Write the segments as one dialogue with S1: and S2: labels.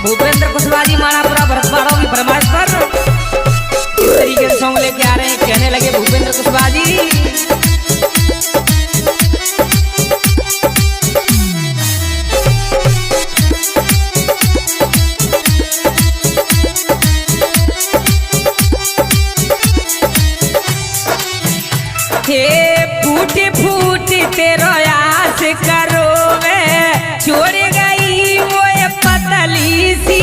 S1: भूपेंद्र कुशवाहा जी मानापुरा भरतवाड़ों की फरमाइश पर इस तरीके से सॉन्ग लेके आ रहे हैं। कहने लगे भूपेंद्र कुशवाहा जी, फूट फूट तेरो आस करो वे छोड़ गई वो पतली सी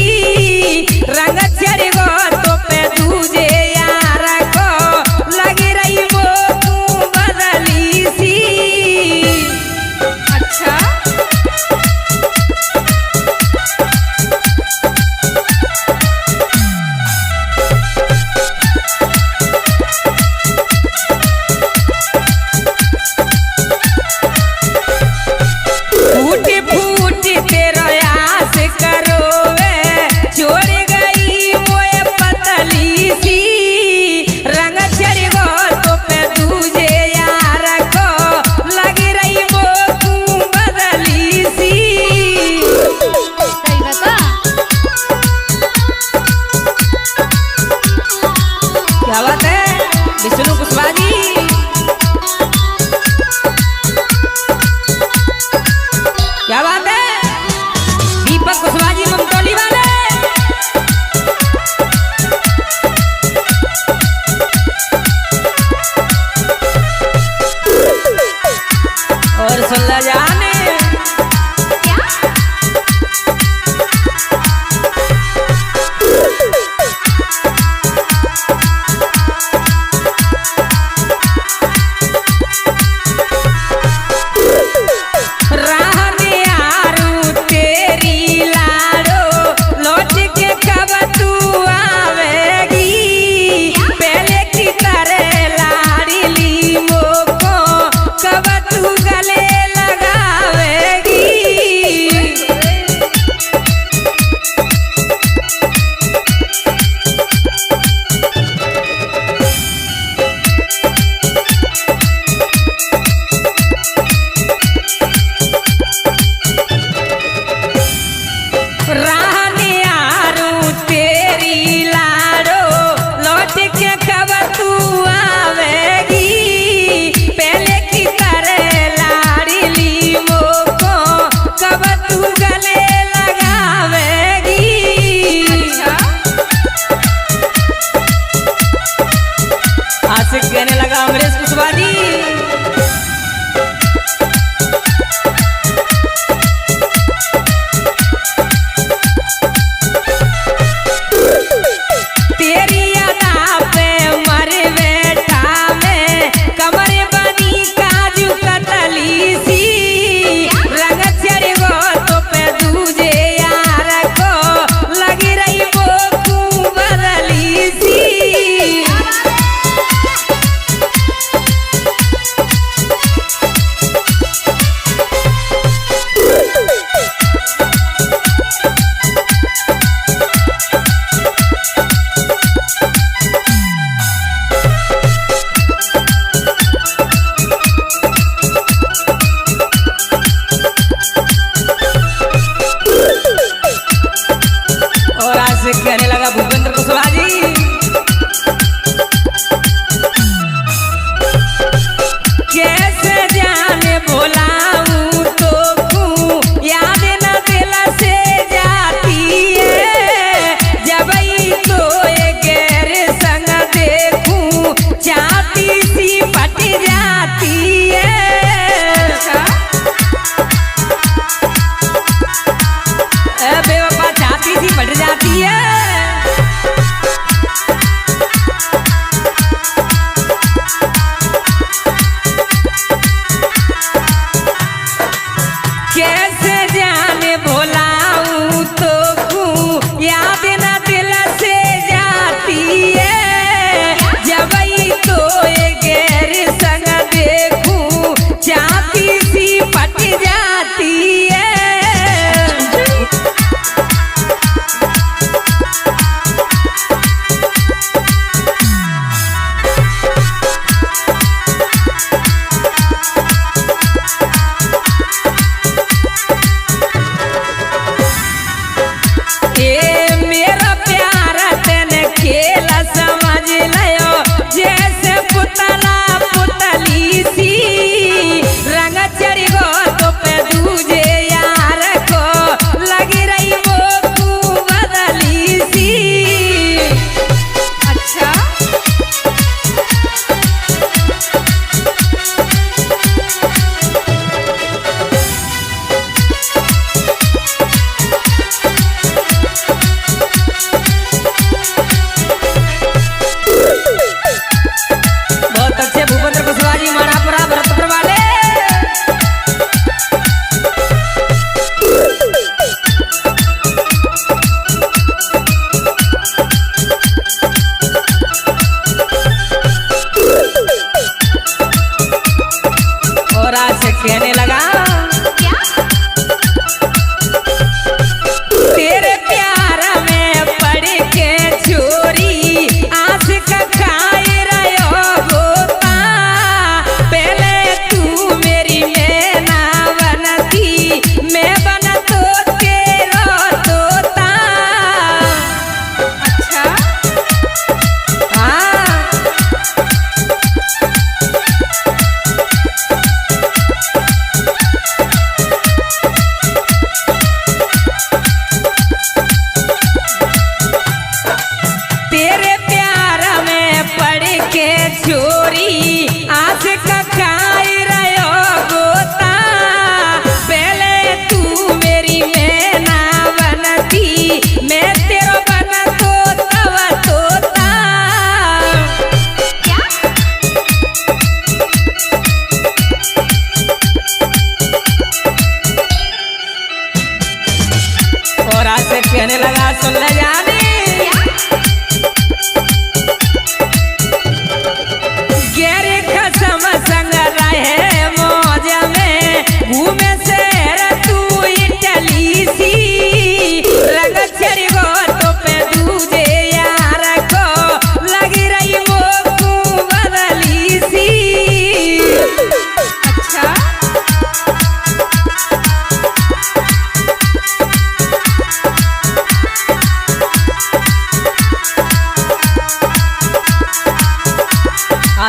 S1: रंग चढ़ गो तो पे दूजे यार को लगी रही वो बदली सी। अच्छा विष्णु कुशवाहा जी, क्या बात है? दीपक कुशवाहा जी ममतौली वाले, और सुल्ला जाने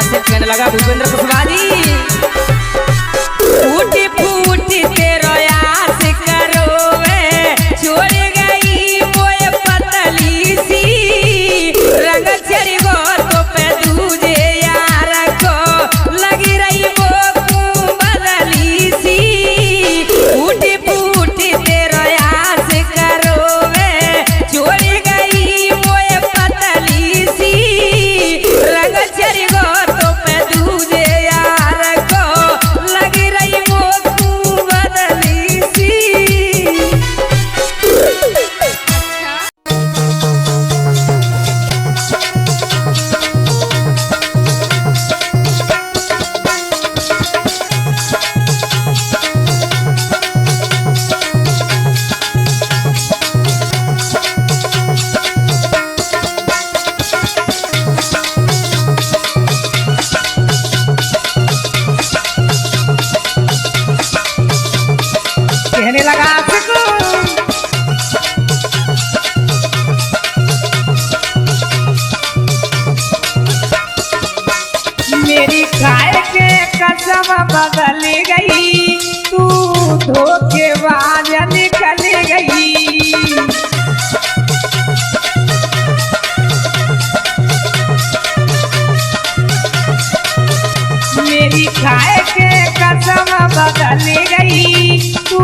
S1: आज से कहने लगा भूपेंद्र कुशवाहा जी, फूटी फूटी तेरो आस करोवे, छोड़ गई मोए पतली सी, रंग चढ़ी गो तो पे दूजे यार को, लगी रही वो बदली सी, फूटी फूटी तेरो आस करोवे, छोड़ गई मोए पतली सी, रंग चढ़ी गो तो पे दूजे यार को, लगी रही वो बदली सी। कहने लगा आपको मेरी खाए के कसम बदल गई, तू धोखेबाज निकल गई, मेरी खाए के कसम बदल गई, तू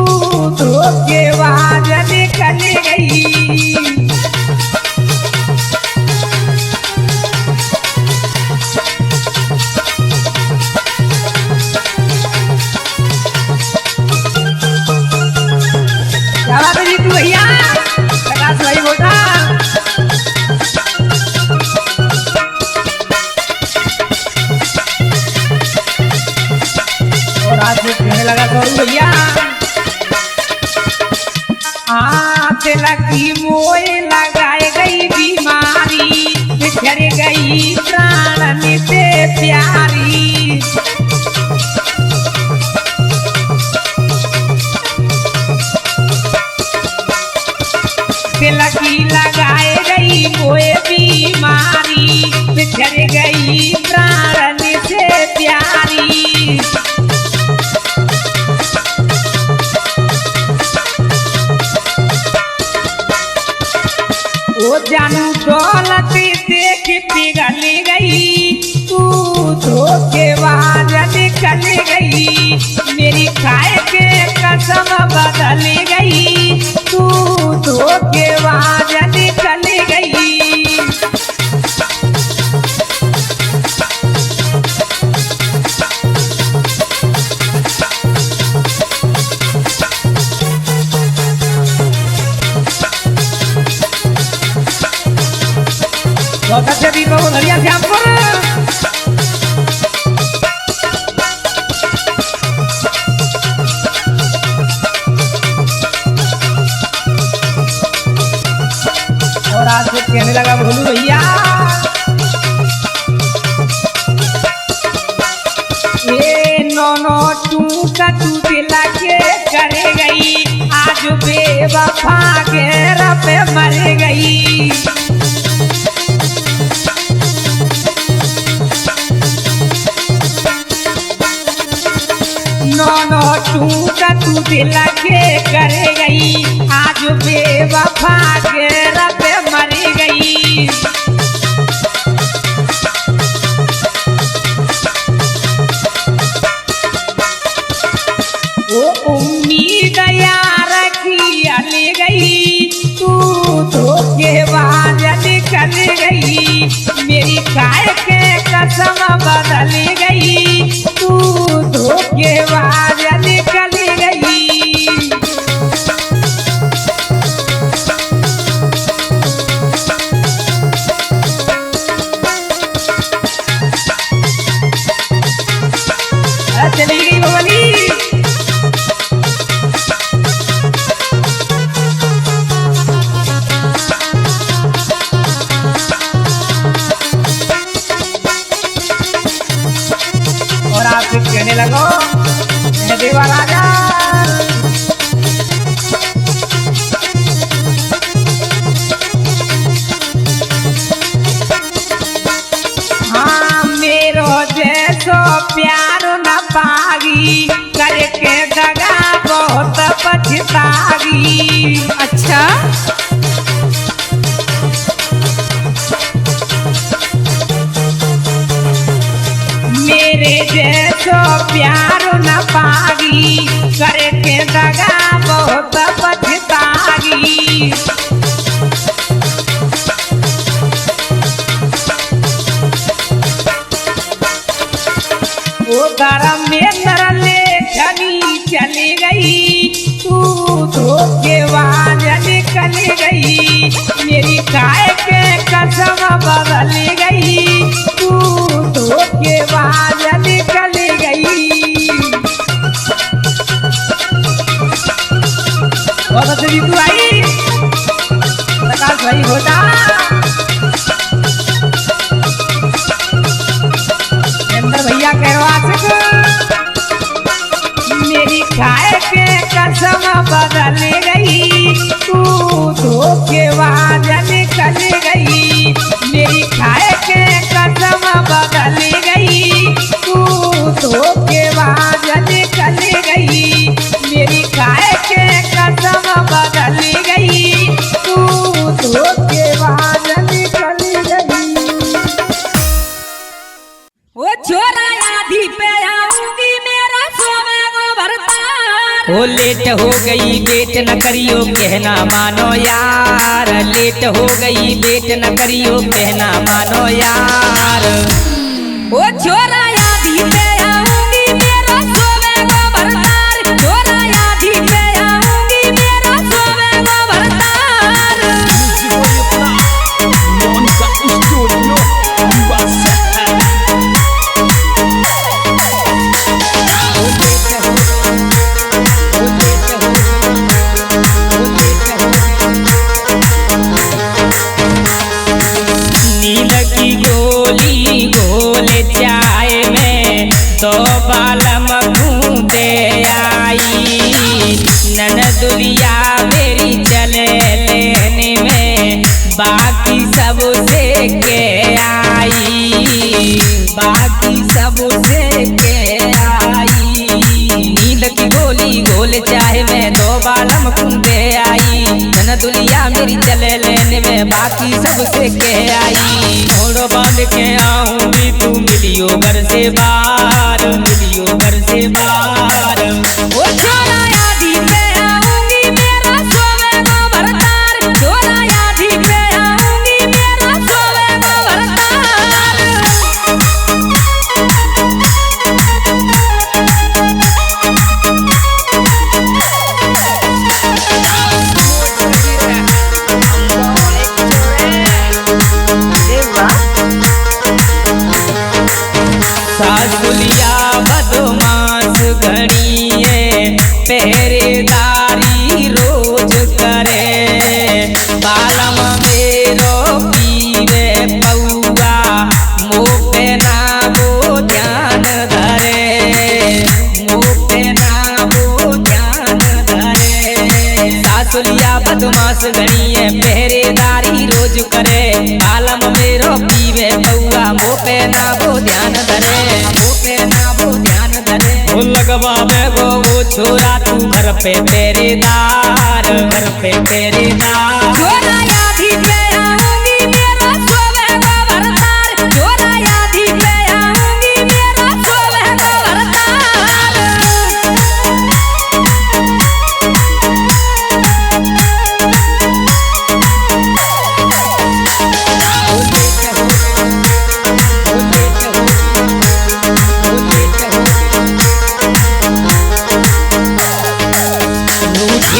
S1: धोखेबाज निकल गई। क्या बात है जीतू भैया, प्रकाश भाई बोलता और आज कहने लगा गौरू भैया, हाथ लगी मोए लगाए गई बीमारी, बिछड़ गई प्राण से प्यारी, लगी लगाए गई मोए बीमारी, बिछड़ गई प्राण से प्यारी, ओ जानू दौलत देख पिघल गई, तू धोखेबाज निकल गई, मेरी खाए के कसम बदल गई, तू धोखेबाज निकल गई। बहुत अच्छे भी बहुत बढ़िया श्यामपुर और आज से कहने लगा भोलू भैया, ये नौनो टूटा दिला के करे गई, आज बेवफा के रब मर गई, नौनो टूटा दिला के करे गई, आज बेवफा के रब मर गई, वो उम्मीद यार की अली गई, तू धोखेबाज निकल गई, मेरी खाए के कसम बदल गई, तू धोखेबाज निकल गई। प्यार न पागी करके दगा बहुत पछतागी।
S2: अच्छा
S1: मेरे जैसो प्यार न पागी करके दगा बहुत पछतागी। वो गरम में तरले धनी चली गई, तू धोखेबाज निकल गई। मेरी काय के कसम बदल गई, तू धोखेबाज निकल गई। बहुत अच्छी रीतू आई प्रकाश भाई होता भैया मेरी खाए के कसम बदल गई, तू धोखेबाज निकल गई। मेरी खाए के कसम बदल गई, तू धोखेबाज निकल गई। मेरी खाए के कसम बदल गई, तू धोखेबाज निकल गई।
S2: वो छोरा आधी पे आऊंगी मेरा सोने को भरता।
S3: वो लेट हो गई बेट न करियो कहना मानो यार, लेट हो गई बेट न करियो कहना मानो यार।
S2: वो छोरा आधी पे आऊंगी मेरा सोने को भरता। छोरा आधी पे आऊंगी मेरा सोने को भरता।
S3: नींद की गोली घोल चाय में दो बालम घूमते आई। ननदुलिया मेरी चले लेने में बाकी सबसे के आई, बाकी सबसे के आई। नींद की गोली घोल चाय में दो बालम घूमते आई। ननदुलिया मेरी चले लेने में बाकी सबसे के आई। घोड़ो बांध के आऊंगी तू मिलियो घर से बाहर, मिलियो घर से बाहर।
S2: वो छोरा आधी पे आऊंगी मेरा सोने को भरता। छोरा आधी पे आऊंगी मेरा सोने को भरता।
S3: सासुलिया बदमाश घड़िए पहरेदारी रोज करे। बालम मेरो पीवे पौआ मुँह पे ना वो ध्यान धरे, मुँह पे ना वो ध्यान धरे। सासुलिया बदमाश घड़िए पहरेदारी रोज करे। बालम मेरो पीवे पौआ मुँह पे ना वो ध्यान धरे, मुँह पे ना वो ध्यान धरे। वो लगवा में वो छोरा तू घर पे पहरेदार, घर पे पहरेदार।
S2: छोरा आधी पे आऊंगी मेरा सोने को भरता। छोरा आधी पे आऊंगी मेरा सोने को भरता।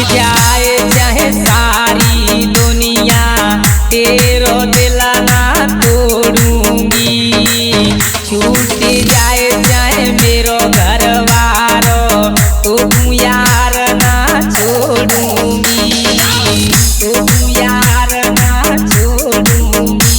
S3: जाए चाहे सारी दुनिया तेरो दिल ना तोड़ूंगी। छूट जाए चाहे मेरो घर वारो तो यार ना छोड़ूंगी, तो यार ना छोड़ूंगी।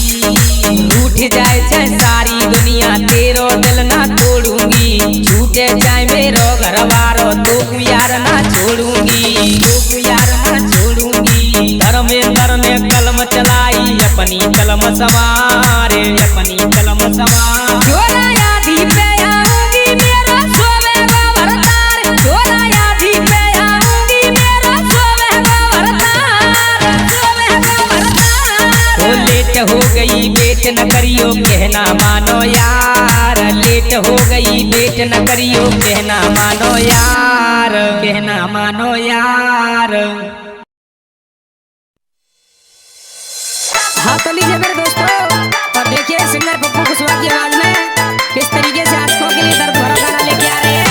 S3: रूठ जाए चाहे सारी दुनिया तेरो दिल ना तोड़ूंगी। छूटे चाहे मेरो घर वारो तो यार ना छोड़ूंगी, तो यार ना छोड़ूंगी। धर्मेंद्र ने कलम चलाई अपनी कलम संवारे, अपनी कलम संवार।
S2: छोरा आधी पे आऊंगी
S3: कहना मानो यार, लेट हो गई लेट न करियो, कहना मानो यार, कहना मानो यार।
S2: हाँ तो लीजिए मेरे दोस्तों, और देखिए सिंगर पप्पू कुशवाहा की आवाज में किस तरीके से आशिकों के लिए दर्द भरा गाना लेके आ रहे हैं।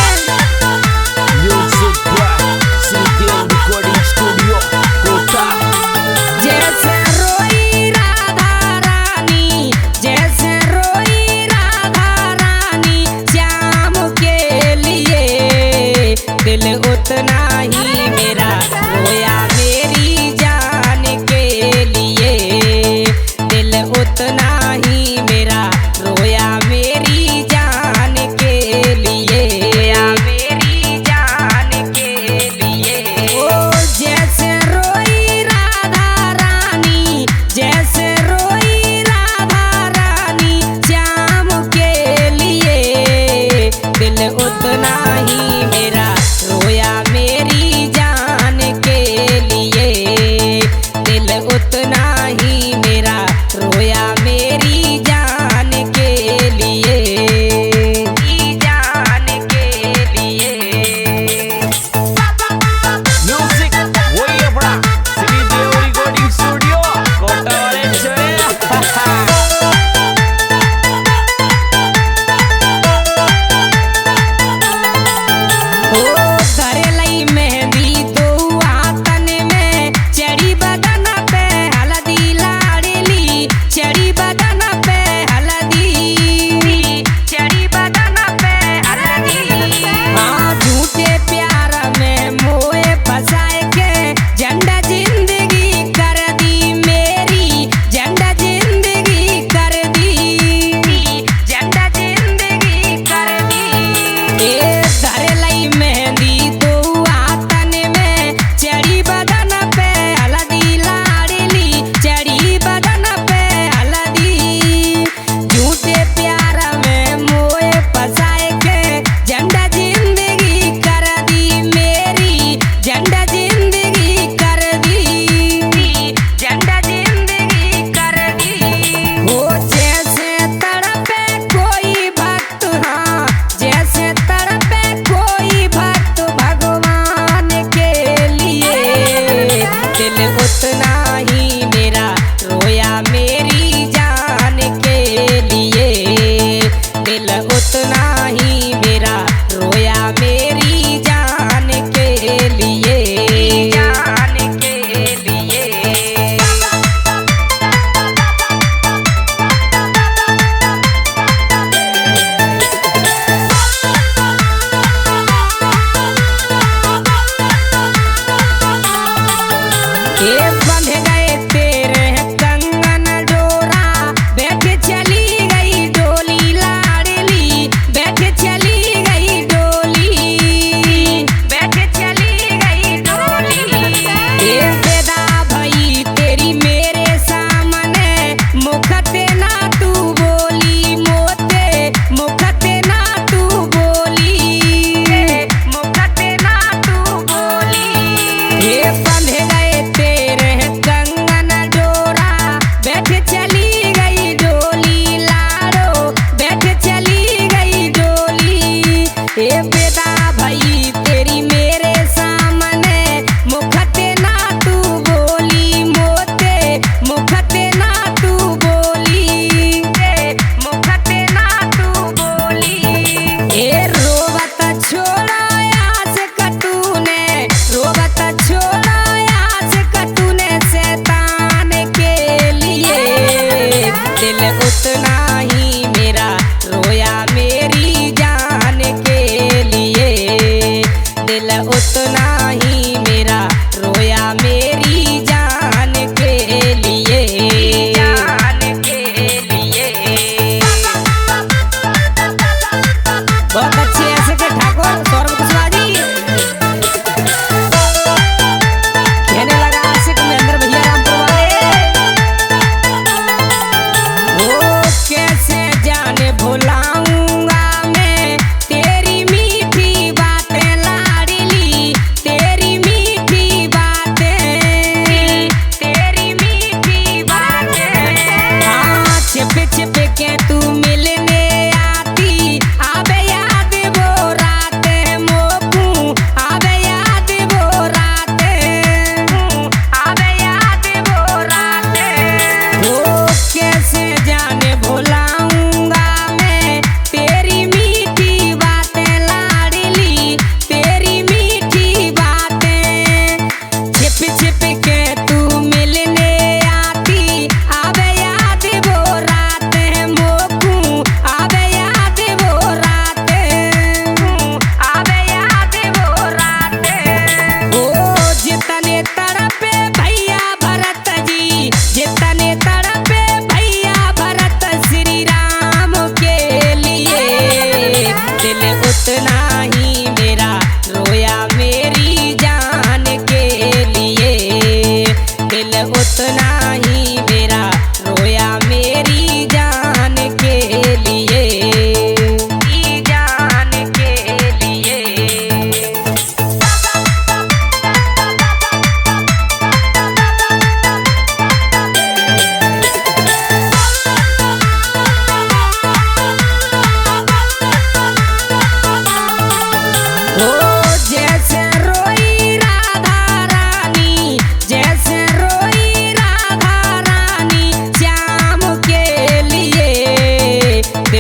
S2: जैसे रोई राधा रानी, जैसे रोई राधा रानी श्याम के लिए, दिल उतना ही मेरा रोया मेरी जान के लिए, दिल उतना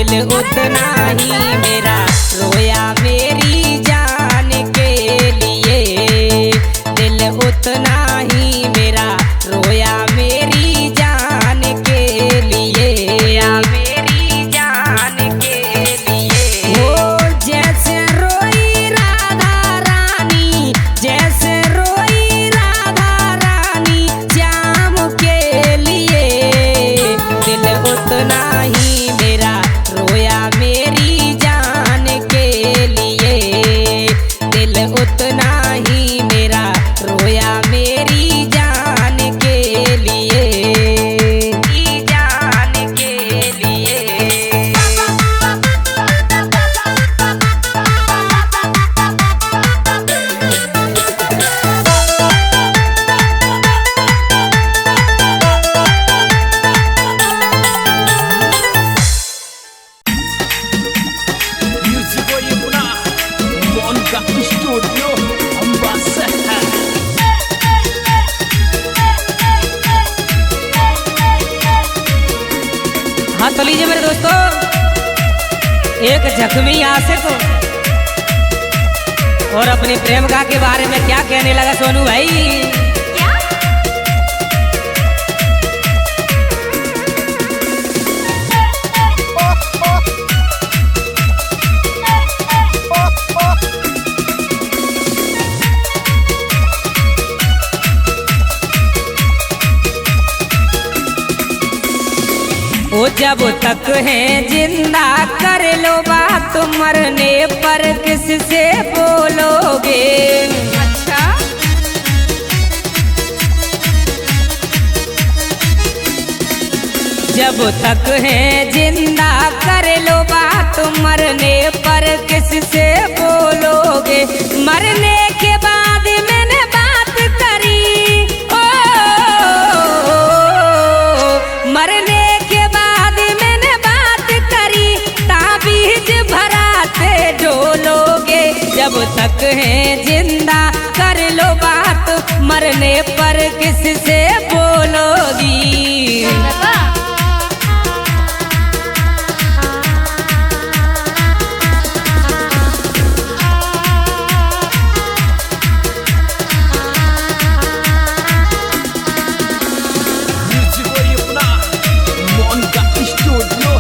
S3: दिल उतना ही मेरा रोया मेरी जान के लिए, दिल उतना ही मेरा रोया मेरी जान के लिए, मेरी जान के लिए। वो जैसे रोई राधा रानी, जैसे रोई राधा रानी श्याम के लिए, दिल उतना ही मेरा रोया मेरी जान के लिए, दिल उतना ही मेरा रोया मेरी जान के लिए, जान के लिए।
S4: Musico Yemuna, Monka Studio, Ambassador.
S3: हाँ तो लीजिए मेरे दोस्तों, एक जख्मी आशिक और अपने प्रेमिका के बारे में क्या कहने लगा सोनू भाई। वो जब तक है जिंदा कर लो बात, मरने पर किससे बोलोगे।
S2: अच्छा
S3: जब तक है जिंदा कर लो बात, मरने पर किससे बोलोगे। मरने के बाद मैंने बात करी, ओ मरने के बाद मैंने बात करी, ताबीज भराते डोलोगे। जब तक है जिंदा कर लो बात, मरने पर किससे बोलोगी।
S4: Musico Yemuna, Monka Studio,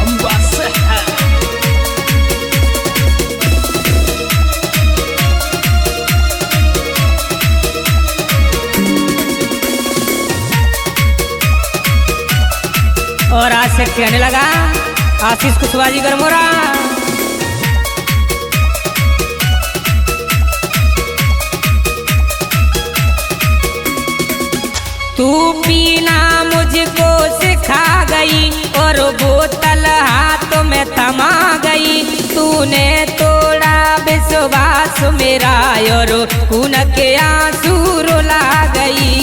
S4: Ambassador.
S3: और आज से कहने लगा आशीष कुशवाहा जी गरमोरा। तू पीना मुझको सिखा गई और बोतल हाथ में थमा गई। तूने तोड़ा विश्वास मेरा और खून के आंसू रुला गई।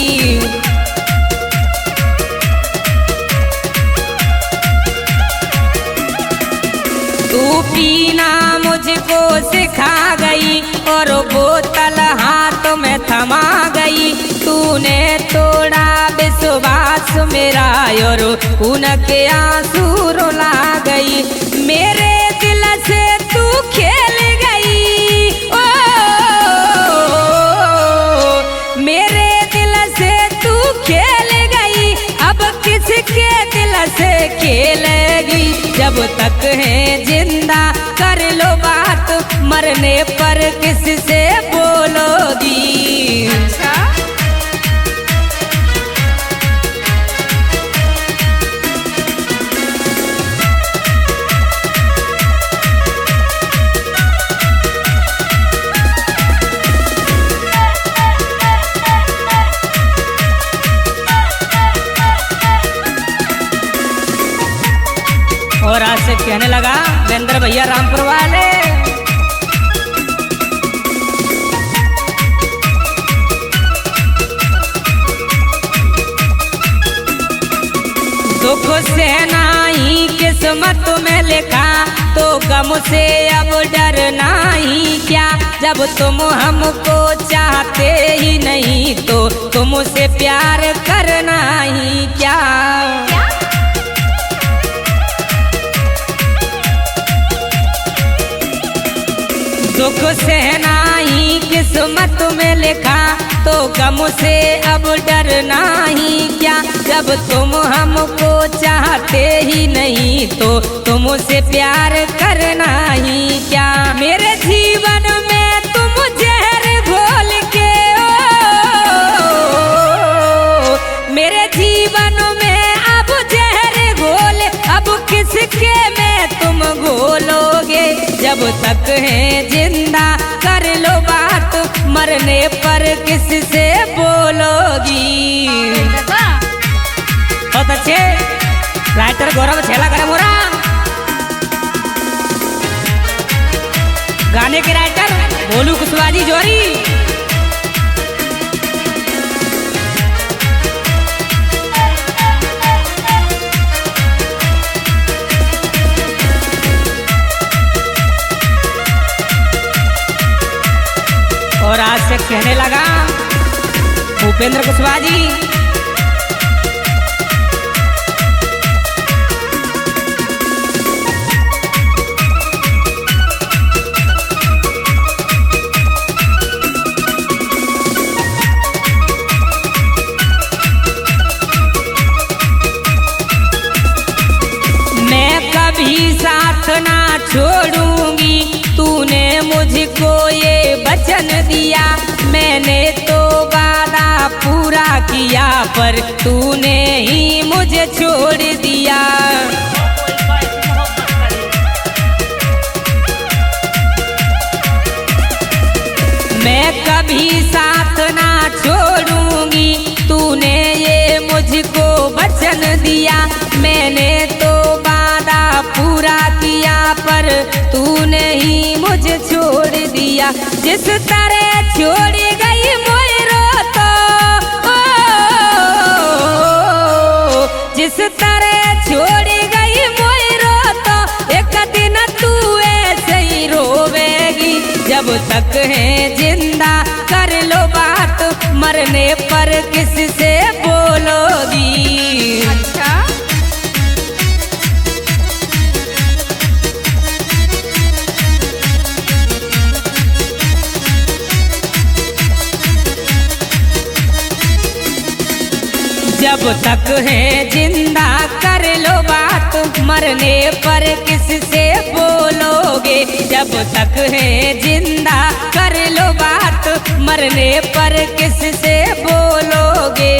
S3: तू पीना मुझको सिखा गई और बोतल हाथ में थमा गई। तूने तोड़ा विश्वास मेरा और खून के आंसू रुला गई। मेरे दिल से तू खेल गई, ओ मेरे दिल से तू खेल गई। अब किसके दिल से खेलेगी। जब तक है जिंदा कर लो बात, मरने पर किससे बोलोगी।
S2: अच्छा
S3: और आज से कहने लगा वेंद्र भैया रामपुर वाले। दुख से नहीं किस्मत में लिखा, तो गम से अब डरना ही क्या। जब तुम हमको चाहते ही नहीं, तो तुमसे प्यार करना ही क्या। सुख से नहीं किस्मत में लिखा तो गम से अब डरना ही क्या। जब तुम हमको चाहते ही नहीं तो तुमसे प्यार करना ही क्या। मेरे जीवन में तुम जहर घोल के मेरे जीवन में अब जहर घोल, अब किसके में तुम घोलोगे। जब तक है जिंदा कर लो बात, मरने पर किससे बोलोगी। बहुत अच्छे राइटर गौरव छेला करे मोरा। गाने के राइटर भोलू कुशवाहा जी जोरी। और आज से कहने लगा भूपेंद्र कुशवाहा जी। मैं कभी साथ ना छोड़ूंगी, तूने मुझको ये वचन दिया। मैंने तो वादा पूरा किया पर तूने ही मुझे छोड़ दिया। मैं कभी साथ ना छोड़ूंगी, तूने ये मुझको वचन दिया। मैंने तो वादा पूरा किया पर तूने ही मुझे छोड़ दिया। जिस तरह छोड़ गई मोरो तो जिस तरह छोड़ गई मोरो तो एक दिन तू ऐसे ही रोवेगी। जब तक है जिंदा कर लो बात, मरने पर किससे बोलोगी।
S2: अच्छा
S3: जब तक है जिंदा कर लो बात, मरने पर किससे बोलोगे। जब तक है जिंदा कर लो बात, मरने पर किससे बोलोगे।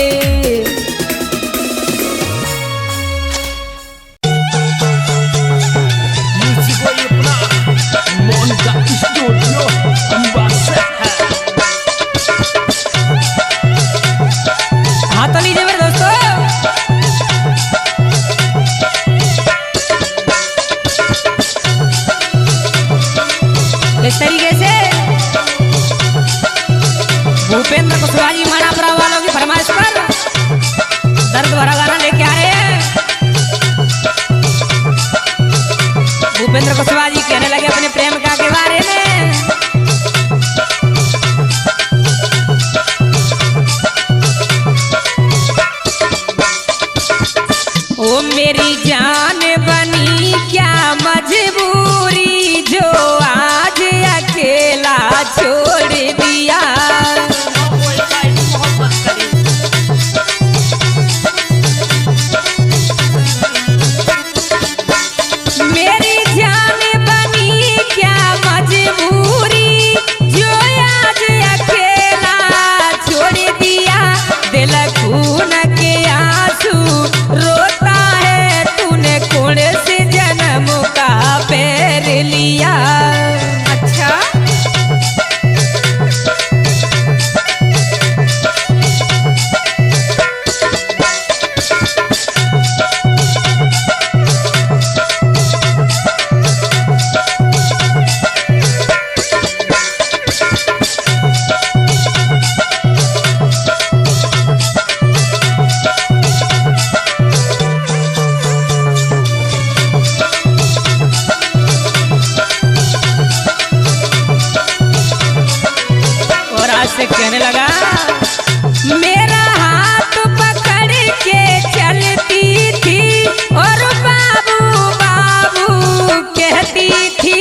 S4: Monica Studio Ambassador।
S3: हाँ तो लीजिए मेरे दोस्तों। इस तरीके से भूपेंद्र कुशवाहा जी मनापुरा वालों की फरमाइश पर दर्द भरा गाना लेके आ रहे हैं। भूपेंद्र कुशवाहा जी कहने लगे अपने प्रेम का के बारे में। ओ मेरी जान बनी क्या मजबूरी जो आज अकेला छोड़ दिया। मेरी जान बनी क्या मजबूरी जो आज अकेला छोड़ दिया। दिल खून के आंसू रोता है, तूने कौन से जन्म का पैर लिया।
S2: अच्छा
S3: से कहने लगा मेरा हाथ पकड़ के चलती थी और बाबू बाबू कहती थी।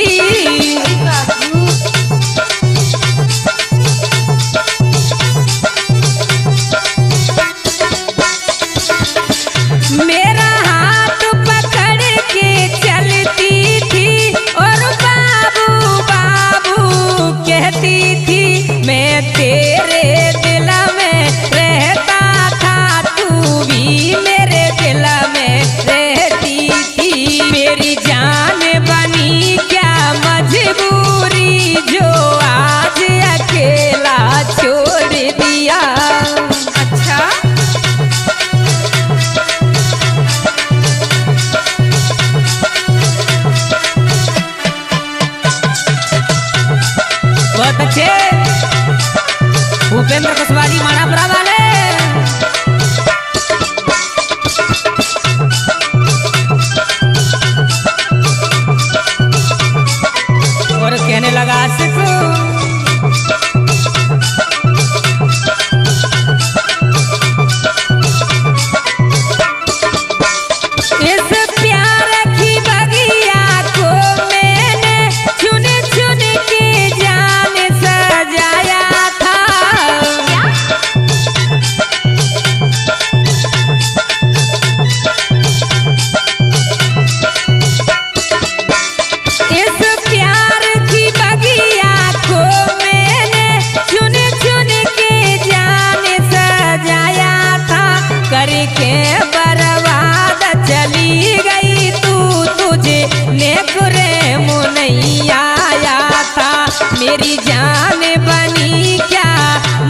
S2: मेरी जान बनी क्या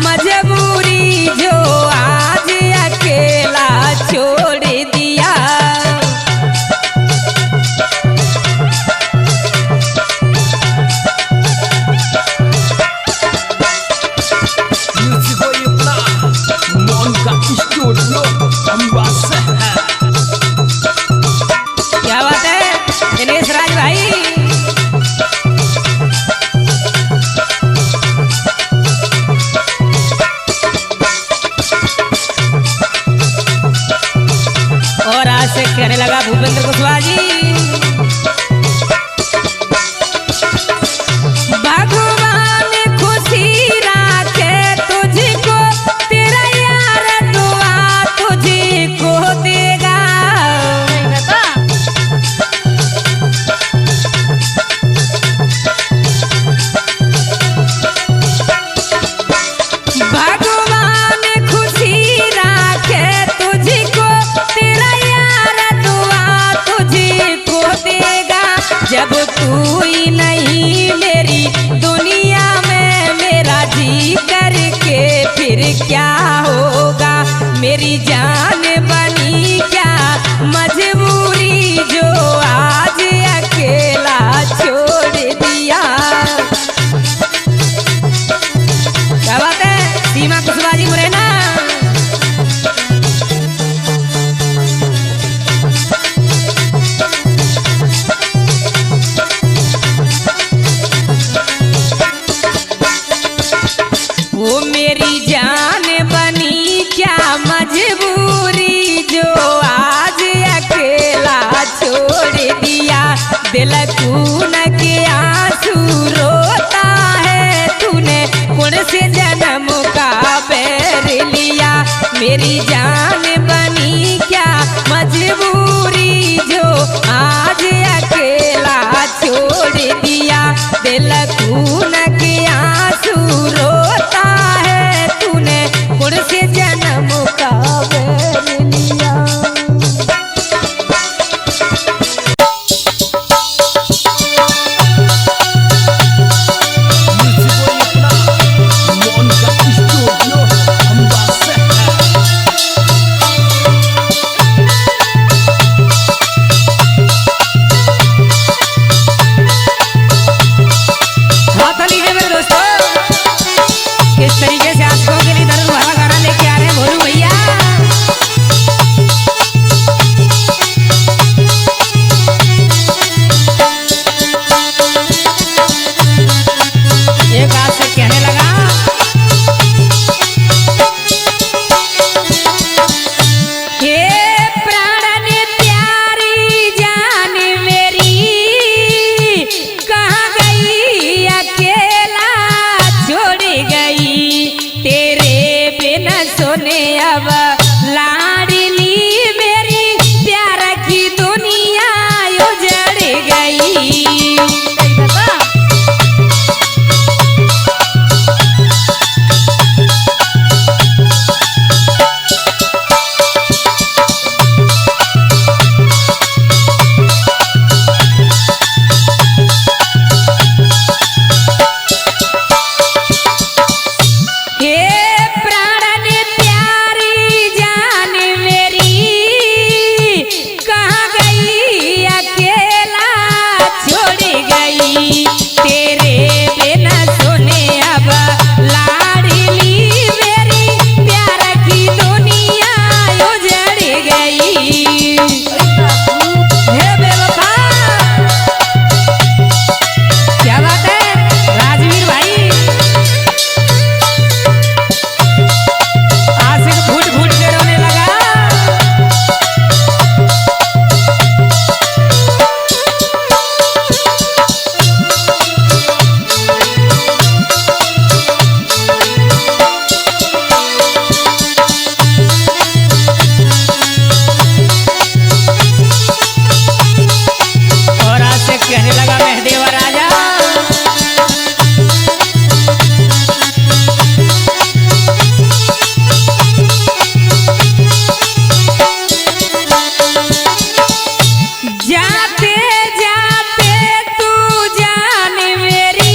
S2: मजबूरी जो आज अकेला छोड़ दिया।
S4: म्यूजिक को अपना मन का स्टूडियो अंबासे है।
S2: क्या बात है दिनेश राज भाई। और आज से कहने लगा भूपेंद्र कुशवाहा जी, भगवान खुशी राखे तुझको, तेरा यार दुआ तुझको देगा। भगवान खुशी राखे तुझको, तेरा यार दुआ तुझको देगा। जब तू ही नहीं मेरी दुनिया में, मेरा जी करके फिर क्या होगा। मेरी जान बनी क्या मजबूरी जो आज अकेला छोड़ दिया। क्या बात है सीमा कुशवाहा जी मुरैना। वो मेरी जान बनी क्या मजबूरी जो आज अकेला छोड़ दिया। दिल खून के आंसू रोता है, तूने कौन से जन्म का बैर लिया। मेरी जान बनी क्या मजबूरी जो आज अकेला छोड़ दिया। दिल खून के आंसू रोता है, तूने कौन से जन्म का बैर लिया।
S4: म्यूजिक को अपना मन का स्टूडियो अंबासे है।
S2: हाथ लीजिए मेरे दोस्तों, किस तरीके से आपको के लिए दर्द भरा गाना लेके आ रहे हैं भोलू भैया। एक हाथ से कहने लगा, हे प्राण प्यारी जान मेरी, कहाँ गई अकेला छोड़ गई। तेरे बिना सोने अब लाडली मेरी, प्यार की दुनिया उजड़ गई। हे प्राण प्यारी जान मेरी, कहाँ गई अकेला छोड़ गई। तेरे बिना सोने अब लाडली मेरी, प्यार की दुनिया उजड़ गई। हे बेवफा, क्या बात है राजवीर भाई। आशिक फूट फूट के रोने लगा। और आशिक कहने लगा मेहदेवा राजा, जाते जाते तू जान मेरी,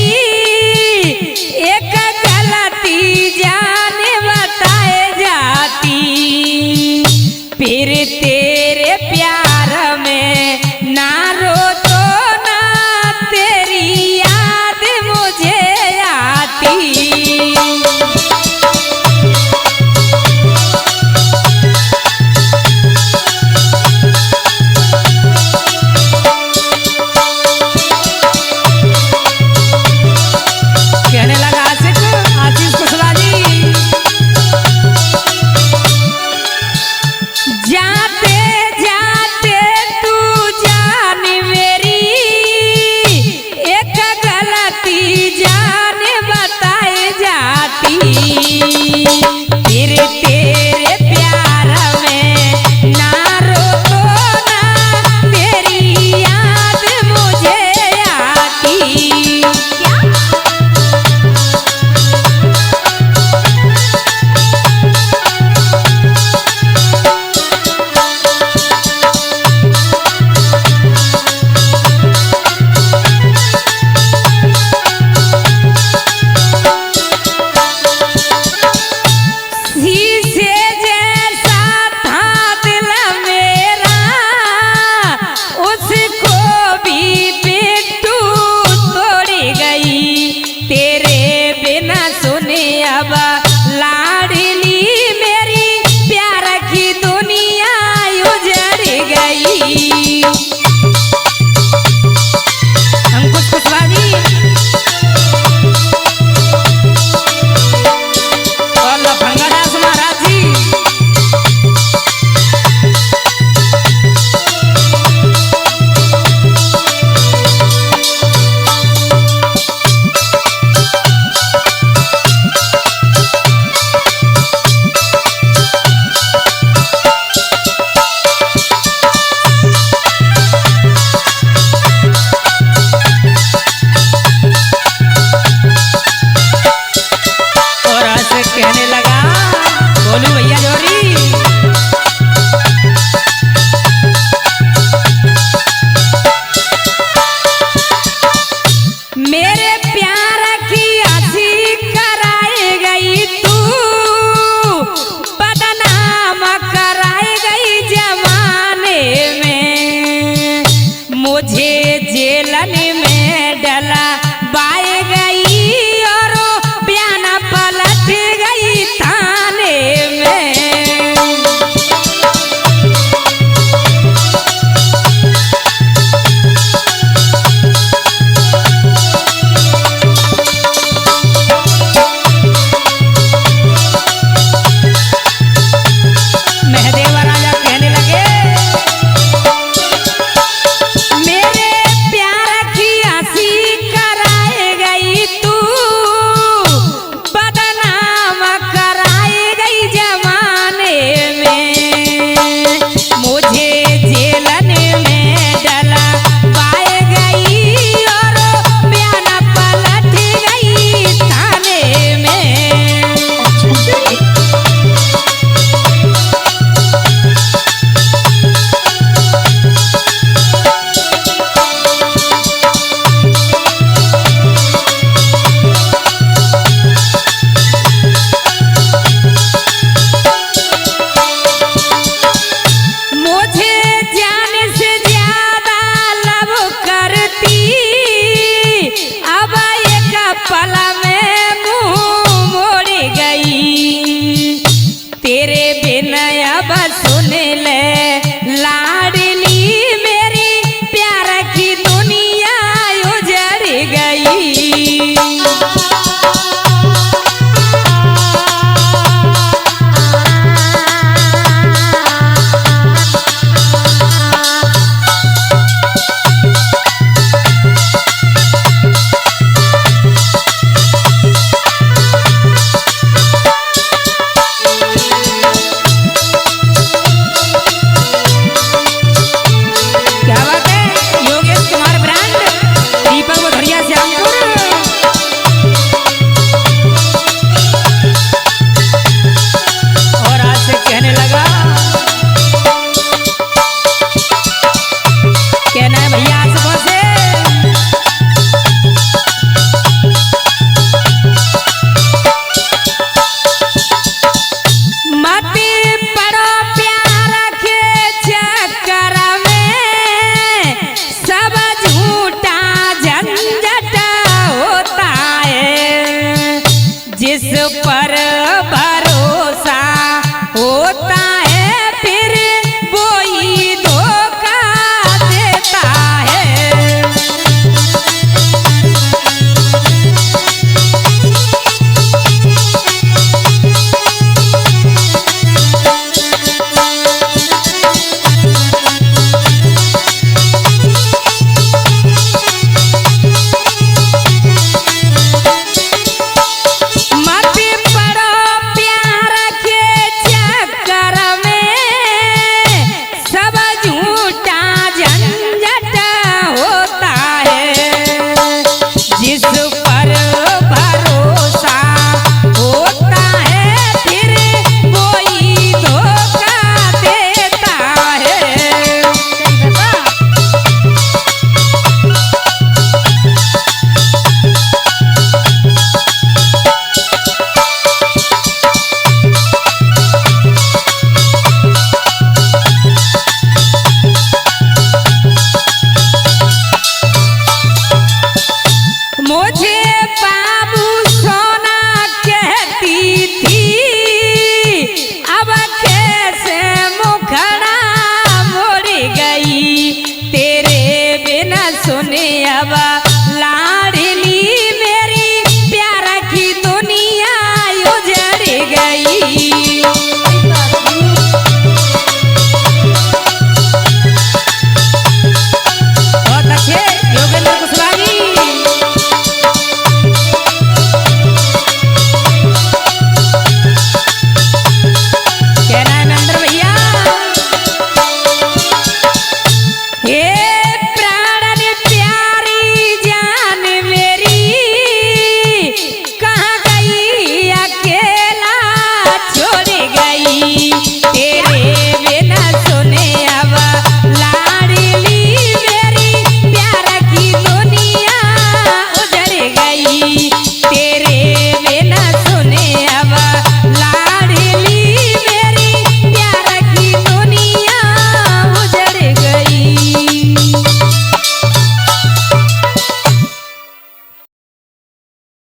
S3: अब